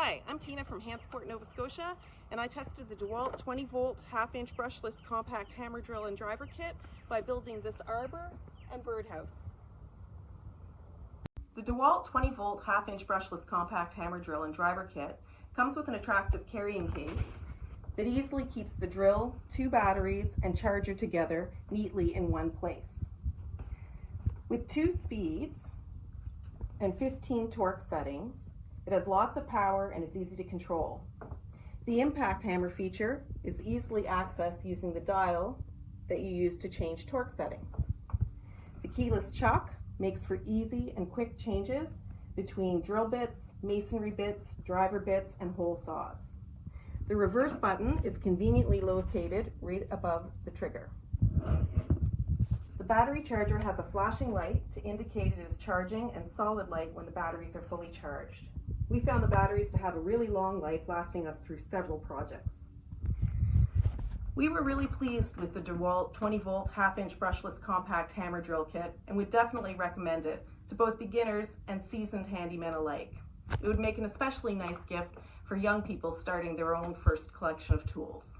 Hi, I'm Tina from Hansport, Nova Scotia, and I tested the DEWALT 20-volt half-inch brushless compact hammer drill and driver kit by building this arbor and birdhouse. The DEWALT 20-volt half-inch brushless compact hammer drill and driver kit comes with an attractive carrying case that easily keeps the drill, 2 batteries, and charger together neatly in one place. With 2 speeds and 15 torque settings, it has lots of power and is easy to control. The impact hammer feature is easily accessed using the dial that you use to change torque settings. The keyless chuck makes for easy and quick changes between drill bits, masonry bits, driver bits, and hole saws. The reverse button is conveniently located right above the trigger. The battery charger has a flashing light to indicate it is charging and solid light when the batteries are fully charged. We found the batteries to have a really long life, lasting us through several projects. We were really pleased with the DEWALT 20-volt half-inch brushless compact hammer drill kit and would definitely recommend it to both beginners and seasoned handymen alike. It would make an especially nice gift for young people starting their own first collection of tools.